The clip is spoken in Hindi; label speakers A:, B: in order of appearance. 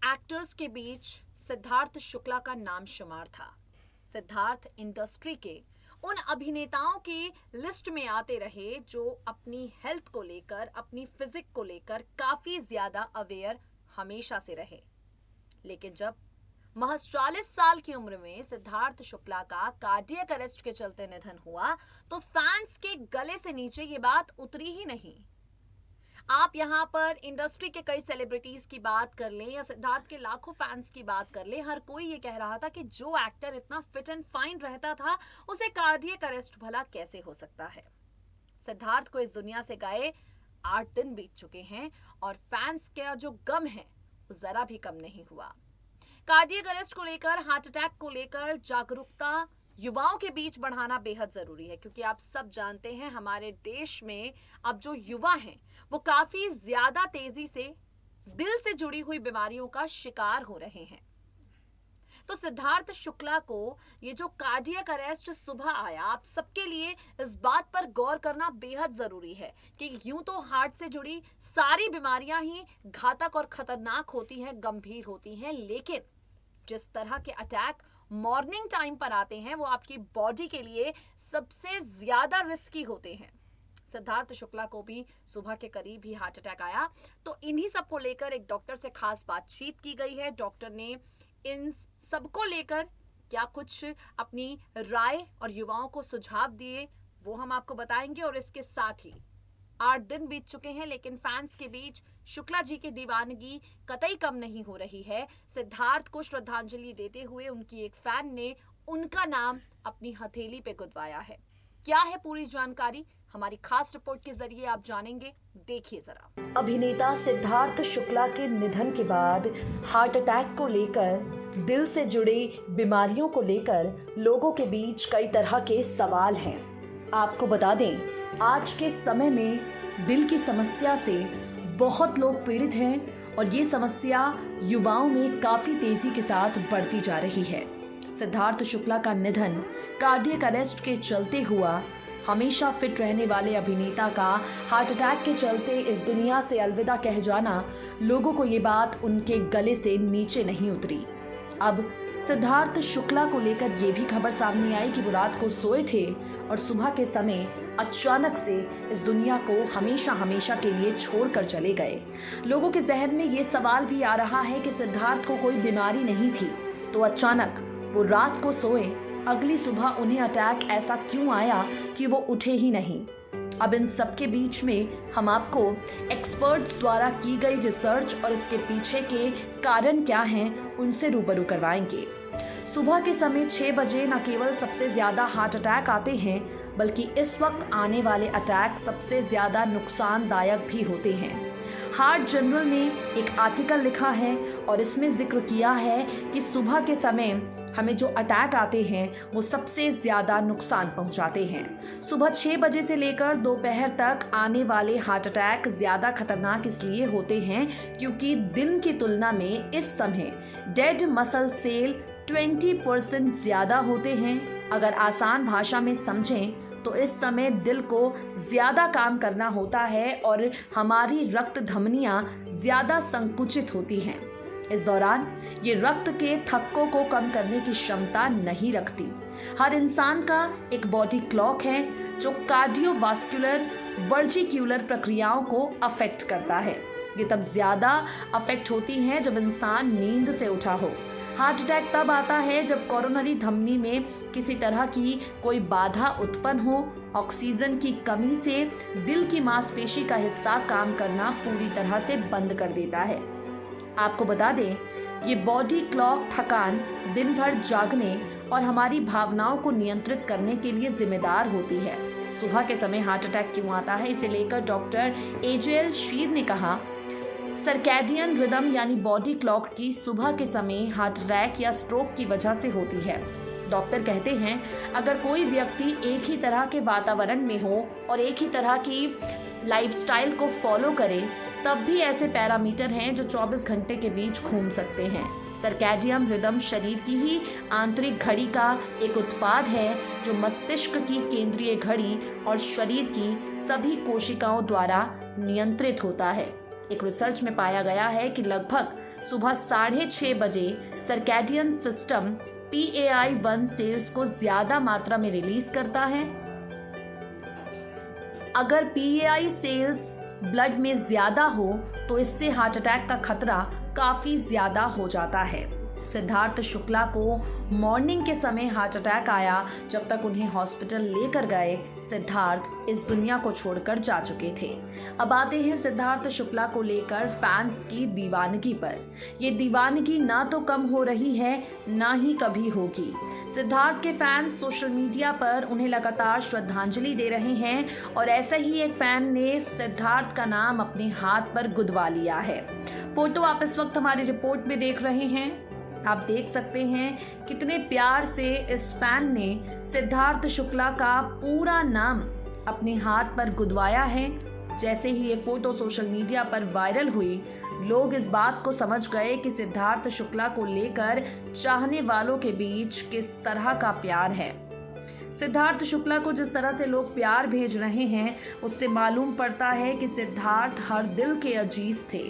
A: एक्टर्स के बीच सिद्धार्थ शुक्ला का नाम शुमार था। सिद्धार्थ इंडस्ट्री के उन अभिनेताओं की लिस्ट में आते रहे जो अपनी हेल्थ को लेकर, अपनी फिजिक को लेकर काफी ज्यादा अवेयर हमेशा से रहे। लेकिन जब महज 40 साल की उम्र में सिद्धार्थ शुक्ला का कार्डियक अरेस्ट के चलते निधन हुआ तो फैंस के गले से नीचे ये बात उतरी ही नहीं। आप यहां पर इंडस्ट्री के कई सेलिब्रिटीज की बात कर लें या सिद्धार्थ के लाखों फैंस की बात कर लें, हर कोई ये कह रहा था कि जो एक्टर इतना फिट एंड फाइन रहता था उसे कार्डियक अरेस्ट भला कैसे हो सकता है। सिद्धार्थ को इस दुनिया से गए 8 दिन बीत चुके हैं और फैंस का जो गम है वो जरा भी कम नहीं हुआ। कार्डियक अरेस्ट को लेकर, हार्ट अटैक को लेकर जागरूकता युवाओं के बीच बढ़ाना बेहद जरूरी है, क्योंकि आप सब जानते हैं हमारे देश में अब जो युवा हैं वो काफी ज्यादा तेजी से दिल से जुड़ी हुई बीमारियों का शिकार हो रहे हैं। तो सिद्धार्थ शुक्ला को ये जो कार्डियक अरेस्ट सुबह आया, आप सबके लिए इस बात पर गौर करना बेहद जरूरी है कि यूं तो हार्ट से जुड़ी सारी बीमारियां ही घातक और खतरनाक होती हैं, गंभीर होती हैं, लेकिन जिस तरह के अटैक मॉर्निंग टाइम पर आते हैं वो आपकी बॉडी के लिए सबसे ज्यादा रिस्की होते हैं। सिद्धार्थ शुक्ला को भी सुबह के करीब ही हार्ट अटैक आया, तो इन्हीं सब को लेकर एक डॉक्टर से खास बातचीत की गई है। डॉक्टर ने इन सबको लेकर क्या कुछ अपनी राय और युवाओं को सुझाव दिए वो हम आपको बताएंगे। और इसके साथ ही 8 दिन बीत चुके हैं लेकिन फैंस के बीच शुक्ला जी की दीवानगी कतई कम नहीं हो रही है। सिद्धार्थ को श्रद्धांजलि देते हुए उनकी एक फैन ने उनका नाम अपनी हथेली पे गुदवाया है। क्या है पूरी जानकारी, हमारी खास रिपोर्ट के जरिए आप जानेंगे, देखिए जरा।
B: अभिनेता सिद्धार्थ शुक्ला के निधन के बाद हार्ट अटैक को लेकर, दिल से जुड़ी बीमारियों को लेकर लोगों के बीच कई तरह के सवाल हैं। आपको बता दें, आज के समय में दिल की समस्या से बहुत लोग पीड़ित हैं और ये समस्या युवाओं में काफी तेजी के साथ बढ़ती जा रही है। सिद्धार्थ शुक्ला का निधन कार्डियक अरेस्ट के चलते हुआ। हमेशा फिट रहने वाले अभिनेता का हार्ट अटैक के चलते इस दुनिया से अलविदा कह जाना, लोगों को ये बात उनके गले से नीचे नहीं उतरी। अब सिद्धार्थ शुक्ला को लेकर ये भी खबर सामने आई कि वो रात को सोए थे और सुबह के समय अचानक से इस दुनिया को हमेशा हमेशा के लिए छोड़कर चले गए। लोगों के जहन में ये सवाल भी आ रहा है कि सिद्धार्थ को कोई बीमारी नहीं थी तो अचानक वो रात को सोए, अगली सुबह उन्हें अटैक ऐसा क्यों आया कि वो उठे ही नहीं। अब इन सब के बीच में हम आपको एक्सपर्ट्स द्वारा की गई रिसर्च और इसके पीछे के कारण क्या हैं उनसे रूबरू करवाएंगे। सुबह के समय 6 बजे न केवल सबसे ज्यादा हार्ट अटैक आते हैं बल्कि इस वक्त आने वाले अटैक सबसे ज्यादा नुकसानदायक भी होते हैं। हार्ट जर्नल ने एक आर्टिकल लिखा है और इसमें जिक्र किया है कि सुबह के समय हमें जो अटैक आते हैं वो सबसे ज़्यादा नुकसान पहुंचाते हैं। सुबह 6 बजे से लेकर दोपहर तक आने वाले हार्ट अटैक ज़्यादा खतरनाक इसलिए होते हैं क्योंकि दिन की तुलना में इस समय डेड मसल सेल 20% ज़्यादा होते हैं। अगर आसान भाषा में समझें तो इस समय दिल को ज़्यादा काम करना होता है और हमारी रक्त धमनियाँ ज़्यादा संकुचित होती हैं। इस दौरान ये रक्त के थक्कों को कम करने की क्षमता नहीं रखती। हर इंसान का एक बॉडी क्लॉक है जो कार्डियोवास्कुलर वर्जिक्यूलर प्रक्रियाओं को अफेक्ट करता है। ये तब ज़्यादा अफेक्ट होती हैं जब इंसान नींद से उठा हो। हार्ट अटैक तब आता है जब कोरोनरी धमनी में किसी तरह की कोई बाधा उत्पन्न हो। ऑक्सीजन की कमी से दिल की मांसपेशी का हिस्सा काम करना पूरी तरह से बंद कर देता है। आपको बता दें, ये बॉडी क्लॉक थकान, दिन भर जागने और हमारी भावनाओं को नियंत्रित करने के लिए जिम्मेदार होती है। सुबह के समय हार्ट अटैक क्यों आता है, इसे लेकर डॉक्टर एजेएल शीर ने कहा, सर्कैडियन रिदम यानी बॉडी क्लॉक की सुबह के समय हार्ट अटैक या स्ट्रोक की वजह से होती है। डॉक्टर कहते हैं, अगर कोई व्यक्ति एक ही तरह के वातावरण में हो और एक ही तरह की लाइफस्टाइल को फॉलो करे तब भी ऐसे पैरामीटर हैं जो 24 घंटे के बीच घूम सकते हैं। सर्कैडियन रिदम शरीर की ही आंतरिक घड़ी का एक उत्पाद है जो मस्तिष्क की केंद्रीय घड़ी और शरीर की सभी कोशिकाओं द्वारा नियंत्रित होता है। एक रिसर्च में पाया गया है कि लगभग सुबह 6:30 बजे सर्कैडियन सिस्टम PAI-1 सेल्स को ज्यादा मात्रा में रिलीज करता है। अगर PAI सेल्स ब्लड में ज्यादा हो तो इससे हार्ट अटैक का खतरा काफी ज्यादा हो जाता है। सिद्धार्थ शुक्ला को मॉर्निंग के समय हार्ट अटैक आया। जब तक उन्हें हॉस्पिटल लेकर गए, सिद्धार्थ इस दुनिया को छोड़कर जा चुके थे। अब आते हैं सिद्धार्थ शुक्ला को लेकर फैंस की दीवानगी पर। ये दीवानगी ना तो कम हो रही है, ना ही कभी होगी। सिद्धार्थ के फैंस सोशल मीडिया पर उन्हें लगातार श्रद्धांजलि दे रहे हैं और ऐसे ही एक फैन ने सिद्धार्थ का नाम अपने हाथ पर गुदवा लिया है। फोटो आप इस वक्त हमारी रिपोर्ट में देख रहे हैं। आप देख सकते हैं कितने प्यार से इस फैन ने सिद्धार्थ शुक्ला का पूरा नाम अपने हाथ पर गुदवाया है। जैसे ही ये फोटो सोशल मीडिया पर वायरल हुई, लोग इस बात को समझ गए कि सिद्धार्थ शुक्ला को लेकर चाहने वालों के बीच किस तरह का प्यार है। सिद्धार्थ शुक्ला को जिस तरह से लोग प्यार भेज रहे हैं, उससे मालूम पड़ता है कि सिद्धार्थ हर दिल के अजीज थे।